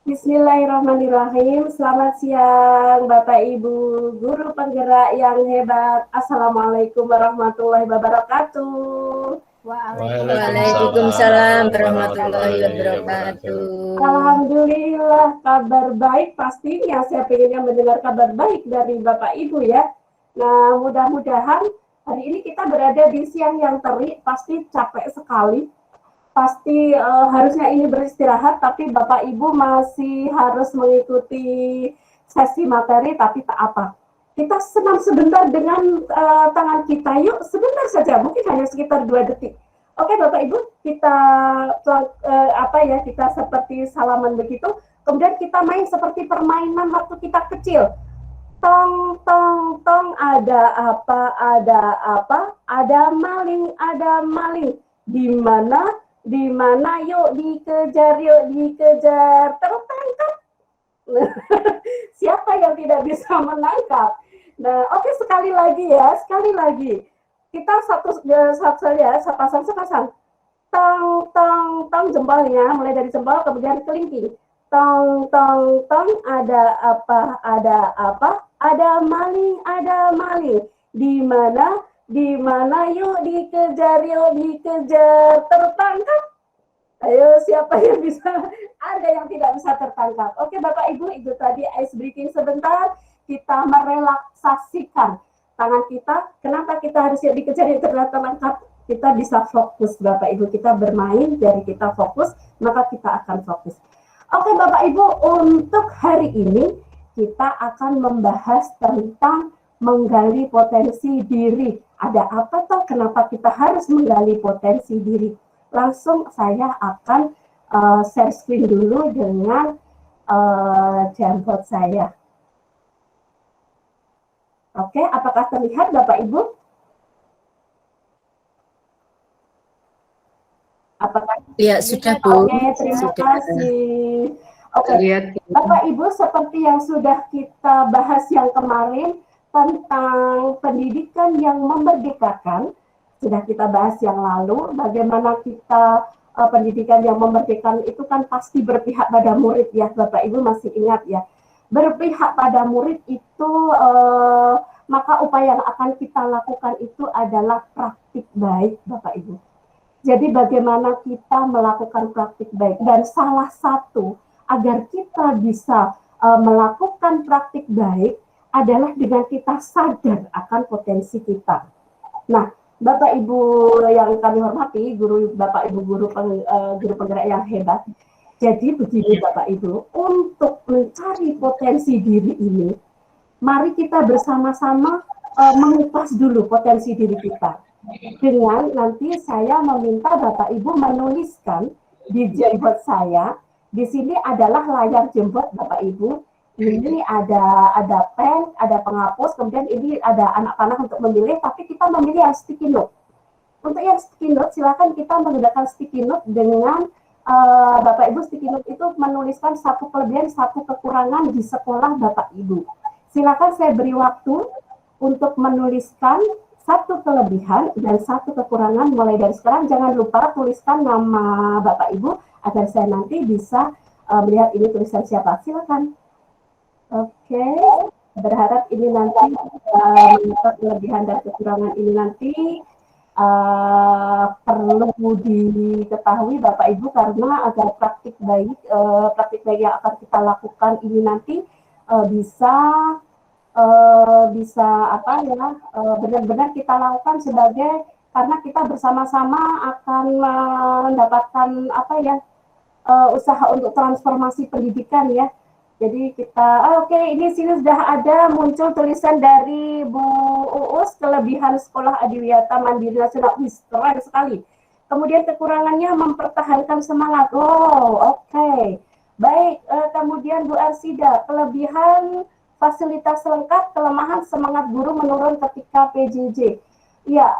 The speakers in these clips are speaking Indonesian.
Bismillahirrahmanirrahim. Selamat siang, Bapak Ibu guru penggerak yang hebat. Assalamualaikum warahmatullahi wabarakatuh. Waalaikumsalam warahmatullahi wabarakatuh. Alhamdulillah, kabar baik pastinya. Saya pengennya mendengar kabar baik dari Bapak Ibu ya. Nah, mudah-mudahan hari ini kita berada di siang yang terik, pasti capek sekali. Pasti harusnya ini beristirahat, tapi Bapak Ibu masih harus mengikuti sesi materi, tapi tak apa. Kita senam sebentar dengan tangan kita, yuk sebentar saja, mungkin hanya sekitar 2 detik. Oke Bapak Ibu, kita kita seperti salaman begitu, kemudian kita main seperti permainan waktu kita kecil. Tong tong tong, ada apa, ada maling, di mana, yuk dikejar, tertangkap. Siapa yang tidak bisa menangkap? Nah, oke, sekali lagi. Kita satu saja, sepasang. Tong tong tong, jempolnya mulai dari jempol kemudian kelingking. Tong tong tong, ada apa, ada maling, di mana, yuk dikejar, tertangkap. Ayo, siapa yang bisa? Ada yang tidak bisa tertangkap. Oke Bapak Ibu, itu tadi ice breaking sebentar. Kita merelaksasikan tangan kita. Kenapa kita harus dikejar yang tertangkap? Kita bisa fokus Bapak Ibu. Kita bermain, dari kita fokus, maka kita akan fokus. Oke Bapak Ibu, untuk hari ini kita akan membahas tentang menggali potensi diri. Ada apa toh kenapa kita harus menggali potensi diri? Langsung saya akan share screen dulu dengan Jamboard saya. Oke, apakah terlihat Bapak Ibu? Apakah? Ya, sudah Bu. Oke, terima kasih. Oke, Bapak Ibu, seperti yang sudah kita bahas yang kemarin tentang pendidikan yang memerdekakan, sudah kita bahas yang lalu, bagaimana kita pendidikan yang memerdekakan itu kan pasti berpihak pada murid ya, Bapak Ibu masih ingat ya. Berpihak pada murid itu, maka upaya yang akan kita lakukan itu adalah praktik baik, Bapak Ibu. Jadi bagaimana kita melakukan praktik baik, dan salah satu agar kita bisa melakukan praktik baik adalah dengan kita sadar akan potensi kita. Nah, Bapak Ibu yang kami hormati, Bapak Ibu guru penggerak yang hebat. Jadi begini Bapak Ibu, untuk mencari potensi diri ini, mari kita bersama-sama mengupas dulu potensi diri kita. Dengan nanti saya meminta Bapak Ibu menuliskan di Jamboard saya. Di sini adalah layar Jamboard Bapak Ibu. Ini ada pen, ada penghapus, kemudian ini ada anak panah untuk memilih, tapi kita memilih yang sticky note. Untuk yang sticky note, silakan kita menggunakan sticky note dengan Bapak Ibu. Sticky note itu menuliskan satu kelebihan, satu kekurangan di sekolah Bapak Ibu. Silakan saya beri waktu untuk menuliskan satu kelebihan dan satu kekurangan mulai dari sekarang. Jangan lupa tuliskan nama Bapak Ibu agar saya nanti bisa melihat ini tulisan siapa. Silakan. Oke, berharap ini nanti kelebihan dan kekurangan ini nanti perlu diketahui Bapak Ibu, karena agar praktik baik yang akan kita lakukan ini nanti bisa benar-benar kita lakukan sebagai, karena kita bersama-sama akan mendapatkan usaha untuk transformasi pendidikan ya. Jadi kita, ini sini sudah ada muncul tulisan dari Bu Uus, kelebihan sekolah Adiwiyata Mandiri Nasional. Keren sekali. Kemudian kekurangannya mempertahankan semangat. Oke. Baik, kemudian Bu Arsida, kelebihan fasilitas lengkap, kelemahan semangat guru menurun ketika PJJ. Ya,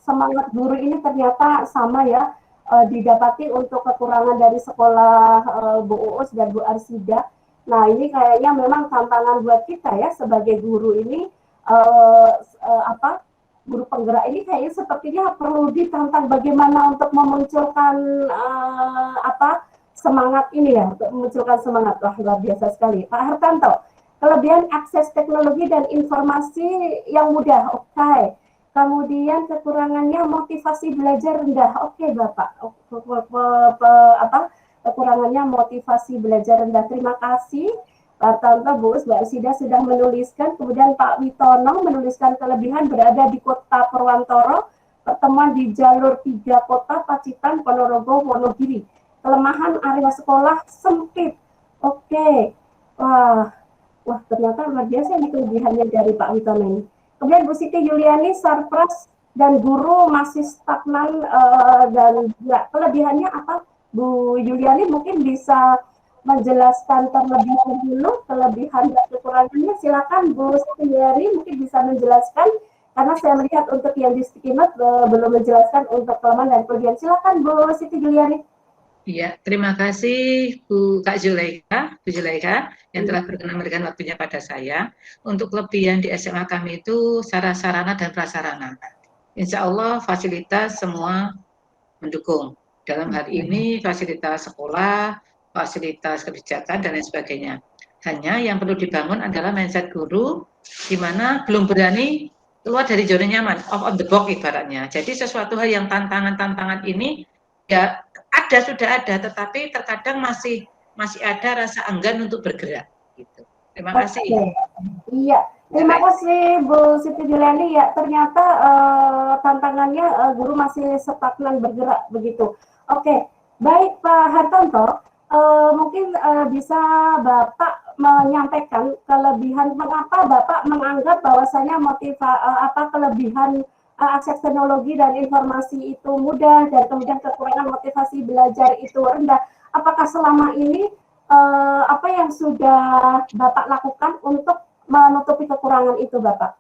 semangat guru ini ternyata sama ya. Didapati untuk kekurangan dari sekolah Bu Uus dan Bu Arsida. Nah, ini kayaknya memang tantangan buat kita ya sebagai guru ini, guru penggerak ini kayaknya sepertinya perlu ditantang bagaimana untuk memunculkan semangat ini ya, untuk memunculkan semangat. Wah, luar biasa sekali. Pak Hartanto, kelebihan akses teknologi dan informasi yang mudah, oke. Kemudian kekurangannya motivasi belajar rendah, oke Bapak. Kekurangannya motivasi belajar rendah. Terima kasih Pak Hartanto, Bu, Mbak Sida sudah menuliskan. Kemudian Pak Witono menuliskan kelebihan berada di Kota Purwantoro, pertemuan di jalur 3 kota Pacitan, Ponorogo, Wonogiri. Kelemahan area sekolah sempit. Oke. Wah, ternyata luar biasa ini kelebihannya dari Pak Witono ini. Kemudian Bu Siti Yuliani, surprise dan guru masih stagnan, dan ya, kelebihannya apa? Bu Yuliani mungkin bisa menjelaskan terlebih dahulu kelebihan dan kekurangannya. Silakan Bu Siti Yuliani mungkin bisa menjelaskan, karena saya melihat untuk yang di sticky note belum menjelaskan untuk kelemahan dan kelebihan. Silakan Bu Siti Yuliani. Iya, terima kasih Bu Zulaikha yang telah berkenan memberikan waktunya pada saya. Untuk kelebihan di SMA kami itu sarana dan prasarana. Insya Allah fasilitas semua mendukung. Dalam hal ini fasilitas sekolah, fasilitas kebijakan, dan lain sebagainya. Hanya yang perlu dibangun adalah mindset guru, di mana belum berani keluar dari zona nyaman, off the box ibaratnya. Jadi sesuatu hal yang tantangan ini ya sudah ada, tetapi terkadang masih ada rasa enggan untuk bergerak. Gitu. Terima kasih. Iya, terima kasih Bu Siti Juliani. Ya, ternyata tantangannya guru masih stagnan bergerak begitu. Oke, baik Pak Hartanto, mungkin bisa Bapak menyampaikan kelebihan, mengapa Bapak menganggap bahwasanya kelebihan akses teknologi dan informasi itu mudah, dan kemudian kekurangan motivasi belajar itu rendah. Apakah selama ini apa yang sudah Bapak lakukan untuk menutupi kekurangan itu, Bapak?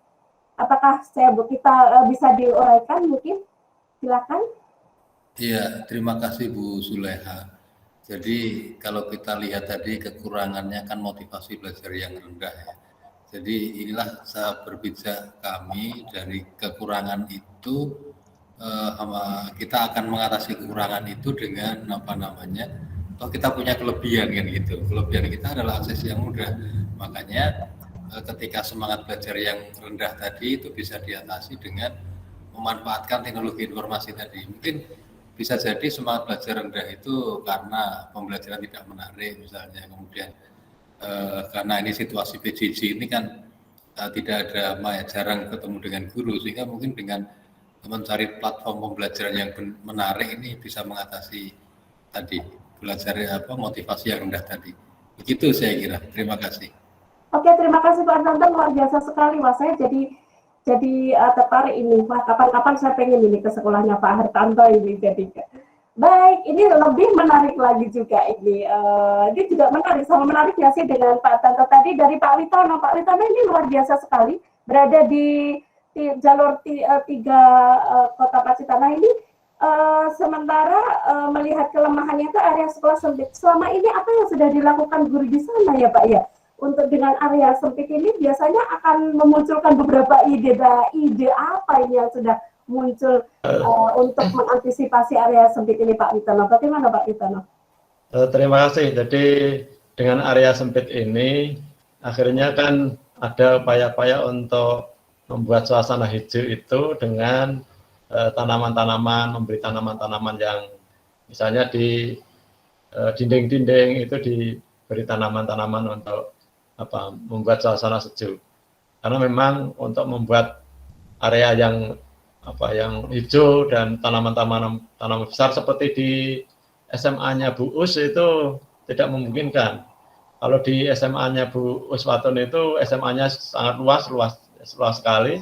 Apakah kita bisa diuraikan mungkin? Silakan. Iya, terima kasih Bu Zulaikha. Jadi kalau kita lihat tadi kekurangannya kan motivasi belajar yang rendah ya. Jadi inilah saat berbicara kami dari kekurangan itu, kita akan mengatasi kekurangan itu dengan toh kita punya kelebihan kan gitu. Kelebihan kita adalah akses yang mudah. Makanya ketika semangat belajar yang rendah tadi itu bisa diatasi dengan memanfaatkan teknologi informasi tadi. Mungkin bisa jadi semangat belajar rendah itu karena pembelajaran tidak menarik misalnya, kemudian karena ini situasi PJJ ini kan tidak ada jarang ketemu dengan guru, sehingga mungkin dengan mencari platform pembelajaran yang menarik ini bisa mengatasi tadi belajar motivasi yang rendah tadi. Begitu saya kira. Terima kasih. Oke, terima kasih Pak Hartanto, luar biasa sekali. Wah, saya jadi tertarik ini. Wah, kapan-kapan saya pengen ini ke sekolahnya Pak Hartanto ini. Jadi baik, ini lebih menarik lagi juga ini. Ini juga menarik, sama menariknya sih dengan Pak Tanto tadi dari Pak Witono. Pak Witono ini luar biasa sekali, berada di jalur 3 kota Pacitan ini. Sementara melihat kelemahannya itu area sekolah sempit. Selama ini apa yang sudah dilakukan guru di sana ya Pak ya? Untuk dengan area sempit ini biasanya akan memunculkan beberapa ide apa ini yang sudah muncul untuk mengantisipasi area sempit ini Pak Witono. Bagaimana Pak Witono? Terima kasih. Jadi dengan area sempit ini akhirnya kan ada upaya-upaya untuk membuat suasana hijau itu dengan tanaman-tanaman, memberi tanaman-tanaman yang misalnya di dinding-dinding itu diberi tanaman-tanaman untuk membuat suasana sejuk. Karena memang untuk membuat area yang hijau dan tanaman besar seperti di SMA-nya Bu Us itu tidak memungkinkan. Kalau di SMA-nya Bu Uswatun itu SMA-nya sangat luas sekali,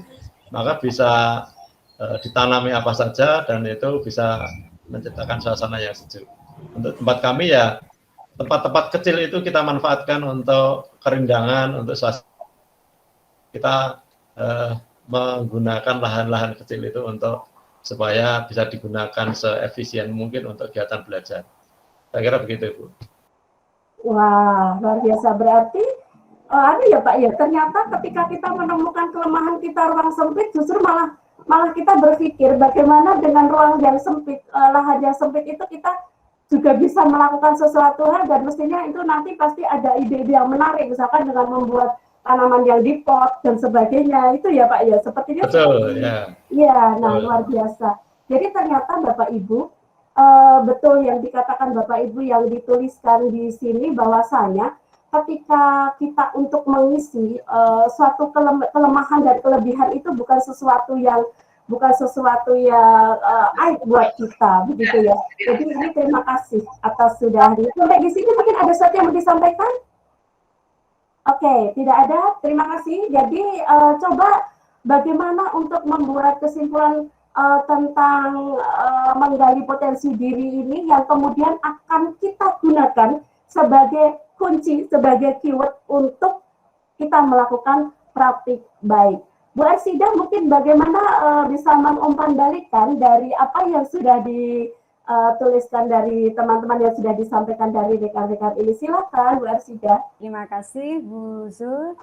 maka bisa ditanami apa saja dan itu bisa menciptakan suasana yang sejuk. Untuk tempat kami ya tempat-tempat kecil itu kita manfaatkan untuk kerindangan, untuk suasana. Kita menggunakan lahan-lahan kecil itu supaya bisa digunakan seefisien mungkin untuk kegiatan belajar. Saya kira begitu, Bu. Wah, luar biasa. Berarti ada ya Pak ya, ternyata ketika kita menemukan kelemahan kita ruang sempit, justru malah kita berpikir bagaimana dengan ruang yang sempit, lahan yang sempit itu kita juga bisa melakukan sesuatu hal, dan mestinya itu nanti pasti ada ide-ide yang menarik, misalkan dengan membuat tanaman yang di pot dan sebagainya, itu ya Pak ya, sepertinya Betul, seperti ya. iya. Nah, Betul. luar biasa. Jadi ternyata Bapak Ibu, betul yang dikatakan Bapak Ibu yang dituliskan di sini, bahwasanya ketika kita untuk mengisi suatu kelemahan dan kelebihan itu bukan sesuatu yang aib buat kita, begitu ya. Jadi ini terima kasih atas sudah sampai di sini. Mungkin ada sesuatu yang mau disampaikan? Oke, tidak ada. Terima kasih. Jadi coba bagaimana untuk membuat kesimpulan tentang menggali potensi diri ini yang kemudian akan kita gunakan sebagai kunci, sebagai keyword untuk kita melakukan praktik baik. Bu Arsida, mungkin bagaimana bisa mengumpan balikan dari apa yang sudah dituliskan dari teman-teman yang sudah disampaikan dari rekan-rekan ini. Silakan Bu Arsida. Terima kasih Bu Zul.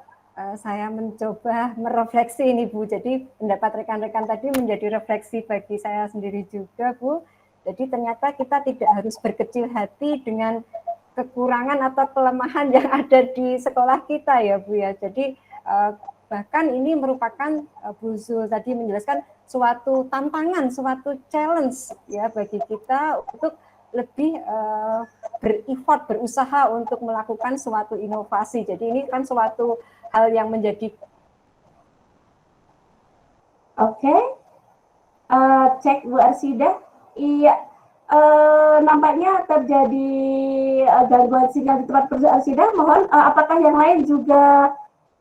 Saya mencoba merefleksi ini Bu. Jadi pendapat rekan-rekan tadi menjadi refleksi bagi saya sendiri juga Bu. Jadi ternyata kita tidak harus berkecil hati dengan kekurangan atau kelemahan yang ada di sekolah kita ya Bu ya. Jadi bahkan ini merupakan Bu Zul tadi menjelaskan suatu tantangan, suatu challenge ya bagi kita untuk lebih bereffort, berusaha untuk melakukan suatu inovasi. Jadi ini kan suatu hal yang menjadi. Oke. Cek Bu Arsida. Iya, nampaknya terjadi gangguan sinyal di tempat kerja Arsida. Mohon apakah yang lain juga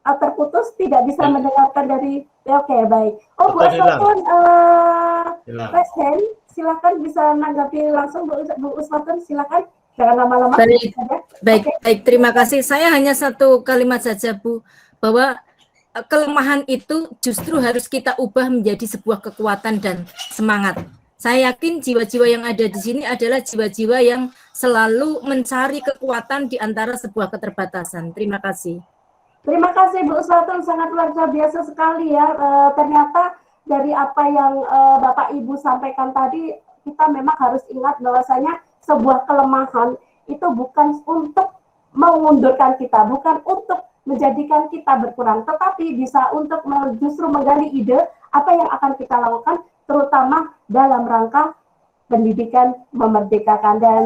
terputus, tidak bisa mendengarkan dari. Oke, baik. Oh, Bu Uswatun, silakan bisa menanggapi langsung Bu Uswatun, silakan. Jangan lama-lama. Baik, terima kasih. Saya hanya satu kalimat saja Bu, bahwa kelemahan itu justru harus kita ubah menjadi sebuah kekuatan dan semangat. Saya yakin jiwa-jiwa yang ada di sini adalah jiwa-jiwa yang selalu mencari kekuatan di antara sebuah keterbatasan. Terima kasih. Terima kasih Bu Uswatun, sangat luar biasa sekali ya. Ternyata dari apa yang Bapak Ibu sampaikan tadi, kita memang harus ingat bahwasanya sebuah kelemahan itu bukan untuk mengundurkan kita, bukan untuk menjadikan kita berkurang, tetapi bisa untuk justru menggali ide apa yang akan kita lakukan, terutama dalam rangka pendidikan memerdekakan. Dan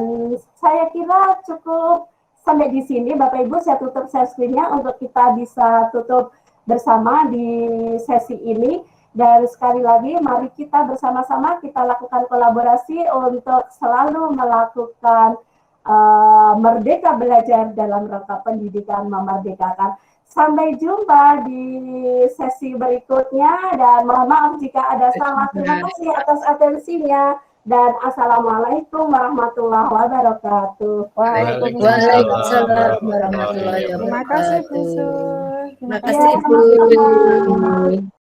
saya kira cukup sampai di sini Bapak Ibu, saya tutup sesinya untuk kita bisa tutup bersama di sesi ini. Dan sekali lagi mari kita bersama-sama kita lakukan kolaborasi untuk selalu melakukan merdeka belajar dalam rangka pendidikan memerdekakan. Sampai jumpa di sesi berikutnya dan mohon maaf jika ada salah. Terima kasih atas atensinya. Dan assalamualaikum warahmatullahi wabarakatuh. Waalaikumsalam warahmatullahi wabarakatuh. Terima kasih Bu Zul. Terima kasih Bu.